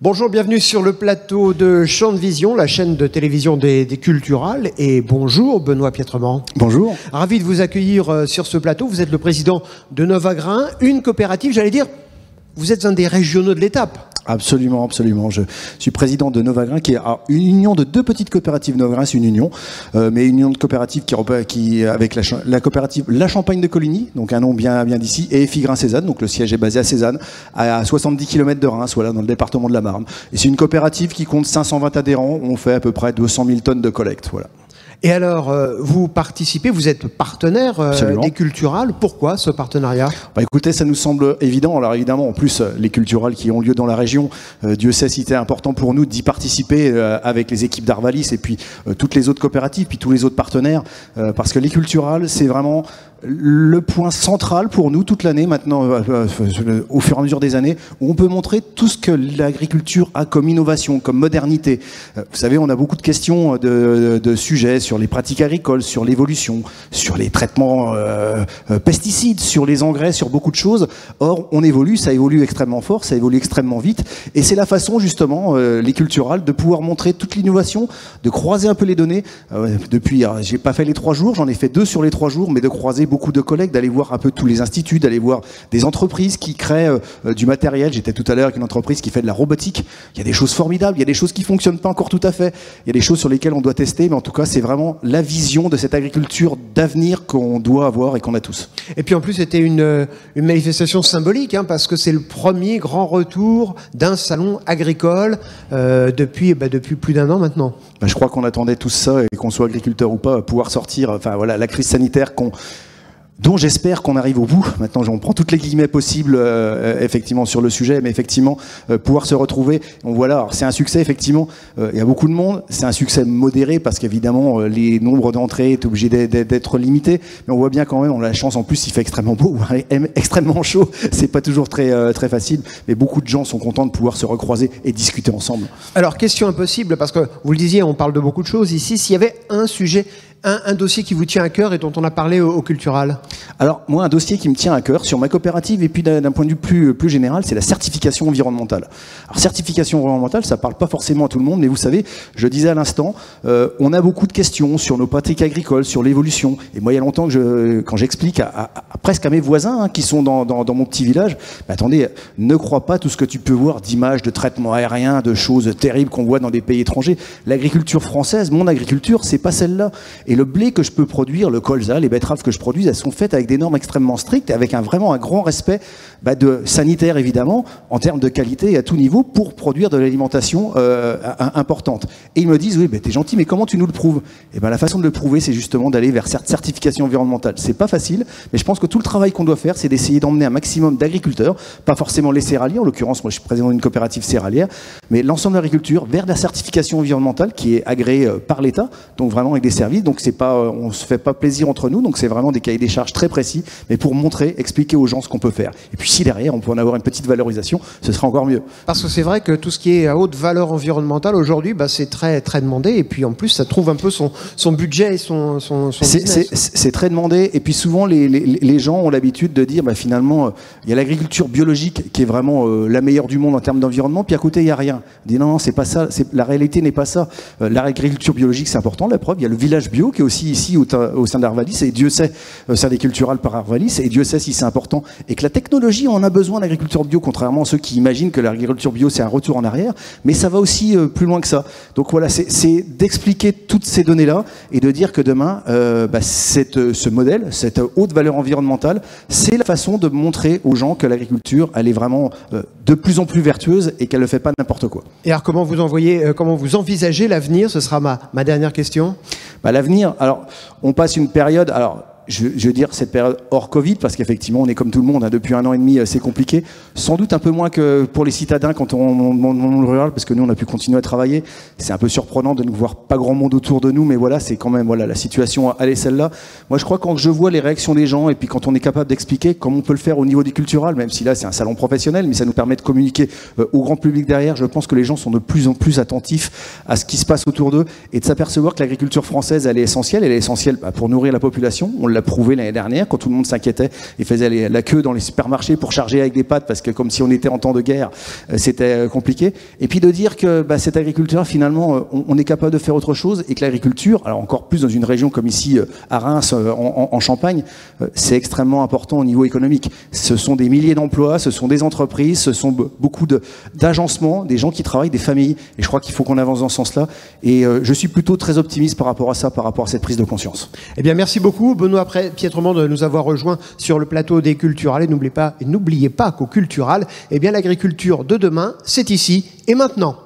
Bonjour, bienvenue sur le plateau de Champ de Vision, la chaîne de télévision des Culturales. Et bonjour Benoît Piétrement. Bonjour. Ravi de vous accueillir sur ce plateau. Vous êtes le président de Novagrain, une coopérative, j'allais dire, vous êtes un des régionaux de l'étape. Absolument, absolument. Je suis président de Novagrain, qui est une union de deux petites coopératives. Novagrain, c'est une union, mais une union de coopératives qui avec la coopérative La Champagne de Coligny, donc un nom bien d'ici, et Figrin-Cézanne, donc le siège est basé à Cézanne, à 70 km de Reims, voilà, dans le département de la Marne. Et c'est une coopérative qui compte 520 adhérents. On fait à peu près 200 000 tonnes de collecte, voilà. Et alors, vous participez, vous êtes partenaire des Culturales. Pourquoi ce partenariat? Écoutez, ça nous semble évident. Alors évidemment, en plus, les Culturales qui ont lieu dans la région, Dieu sait si c'était important pour nous d'y participer avec les équipes d'Arvalis et puis toutes les autres coopératives, puis tous les autres partenaires, parce que les Culturales, c'est vraiment le point central pour nous toute l'année maintenant, au fur et à mesure des années, où on peut montrer tout ce que l'agriculture a comme innovation, comme modernité. Vous savez, on a beaucoup de questions de sujets sur les pratiques agricoles, sur l'évolution, sur les traitements pesticides, sur les engrais, sur beaucoup de choses. Or, on évolue, ça évolue extrêmement fort, ça évolue extrêmement vite, et c'est la façon justement, les Culturales, de pouvoir montrer toute l'innovation, de croiser un peu les données. Depuis, j'ai pas fait les 3 jours, j'en ai fait 2 sur les 3 jours, mais de croiser beaucoup de collègues, d'aller voir un peu tous les instituts, d'aller voir des entreprises qui créent du matériel. J'étais tout à l'heure avec une entreprise qui fait de la robotique. Il y a des choses formidables, il y a des choses qui fonctionnent pas encore tout à fait. Il y a des choses sur lesquelles on doit tester, mais en tout cas, c'est vraiment la vision de cette agriculture d'avenir qu'on doit avoir et qu'on a tous. Et puis en plus, c'était une manifestation symbolique, hein, parce que c'est le premier grand retour d'un salon agricole depuis plus d'1 an maintenant. Je crois qu'on attendait tous ça, et qu'on soit agriculteur ou pas, pouvoir sortir, enfin voilà, la crise sanitaire dont j'espère qu'on arrive au bout. Maintenant, on prend toutes les guillemets possibles, effectivement, sur le sujet, mais effectivement, pouvoir se retrouver. On voit là, c'est un succès, effectivement. Il y a beaucoup de monde. C'est un succès modéré parce qu'évidemment, les nombres d'entrées est obligé d'être limités. Mais on voit bien quand même, on a la chance. En plus, il fait extrêmement beau, extrêmement chaud. C'est pas toujours très facile, mais beaucoup de gens sont contents de pouvoir se recroiser et discuter ensemble. Alors, question impossible, parce que vous le disiez, on parle de beaucoup de choses ici. S'il y avait un sujet, un dossier qui vous tient à cœur et dont on a parlé au Cultural. Alors, moi, un dossier qui me tient à cœur sur ma coopérative et puis d'un point de vue plus général, c'est la certification environnementale. Alors, certification environnementale, ça parle pas forcément à tout le monde, mais vous savez, je disais à l'instant, on a beaucoup de questions sur nos pratiques agricoles, sur l'évolution. Et moi, il y a longtemps que quand j'explique presque à mes voisins, hein, qui sont dans mon petit village, attendez, ne crois pas tout ce que tu peux voir d'images, de traitements aériens, de choses terribles qu'on voit dans des pays étrangers. L'agriculture française, mon agriculture, c'est pas celle-là. Et le blé que je peux produire, le colza, les betteraves que je produis, elles sont faites avec des normes extrêmement strictes et avec vraiment un grand respect de sanitaire, évidemment, en termes de qualité et à tout niveau, pour produire de l'alimentation importante. Et ils me disent, oui, t'es gentil, mais comment tu nous le prouves? Et la façon de le prouver, c'est justement d'aller vers cette certification environnementale. C'est pas facile, mais je pense que tout le travail qu'on doit faire, c'est d'essayer d'emmener un maximum d'agriculteurs, pas forcément les céréaliers, en l'occurrence, moi je suis président d'une coopérative céréalière, mais l'ensemble de l'agriculture vers la certification environnementale qui est agréée par l'État, donc vraiment avec des services. Donc c'est pas, on se fait pas plaisir entre nous, donc c'est vraiment des cahiers des charges très précis, mais pour montrer, expliquer aux gens ce qu'on peut faire. Et puis si derrière on peut en avoir une petite valorisation, ce sera encore mieux. Parce que c'est vrai que tout ce qui est à haute valeur environnementale aujourd'hui, c'est très demandé, et puis en plus ça trouve un peu son budget et son business. C'est très demandé, et puis souvent les gens ont l'habitude de dire finalement il y a l'agriculture biologique qui est vraiment la meilleure du monde en termes d'environnement, puis à côté il n'y a rien. On dit non, c'est pas ça, la réalité n'est pas ça. L'agriculture biologique c'est important, la preuve, il y a le village bio qui est aussi ici au sein d'Arvalis, et Dieu sait, sein des Culturales par Arvalis, et Dieu sait si c'est important, et que la technologie, on a besoin d'agriculture bio, contrairement à ceux qui imaginent que l'agriculture bio c'est un retour en arrière, mais ça va aussi plus loin que ça. Donc voilà, c'est d'expliquer toutes ces données-là, et de dire que demain, ce modèle, cette haute valeur environnementale, c'est la façon de montrer aux gens que l'agriculture, elle est vraiment de plus en plus vertueuse, et qu'elle ne fait pas n'importe quoi. Et alors comment vous envisagez l'avenir? Ce sera ma dernière question. L'avenir, alors on passe une période, alors je veux dire cette période hors Covid, parce qu'effectivement on est comme tout le monde, hein, depuis 1 an et demi c'est compliqué, sans doute un peu moins que pour les citadins quand on le rural, parce que nous on a pu continuer à travailler. C'est un peu surprenant de ne voir pas grand monde autour de nous, mais voilà, c'est quand même la situation, elle est celle-là. Moi je crois, quand je vois les réactions des gens, et puis quand on est capable d'expliquer comme on peut le faire au niveau du Cultural, même si là c'est un salon professionnel, mais ça nous permet de communiquer au grand public derrière, je pense que les gens sont de plus en plus attentifs à ce qui se passe autour d'eux, et de s'apercevoir que l'agriculture française, elle est essentielle pour nourrir la population. On l'a prouvé l'année dernière, quand tout le monde s'inquiétait et faisait la queue dans les supermarchés pour charger avec des pâtes, parce que comme si on était en temps de guerre, c'était compliqué. Et puis de dire que cette agriculture, finalement, on est capable de faire autre chose, et que l'agriculture, alors encore plus dans une région comme ici, à Reims, en Champagne, c'est extrêmement important au niveau économique. Ce sont des milliers d'emplois, ce sont des entreprises, ce sont beaucoup d'agencements, des gens qui travaillent, des familles, et je crois qu'il faut qu'on avance dans ce sens-là, et je suis plutôt très optimiste par rapport à ça, par rapport à cette prise de conscience. Eh bien, merci beaucoup, Benoît Piétremont, de nous avoir rejoints sur le plateau des Culturales. Et n'oubliez pas qu'au Cultural, eh bien, l'agriculture de demain, c'est ici et maintenant.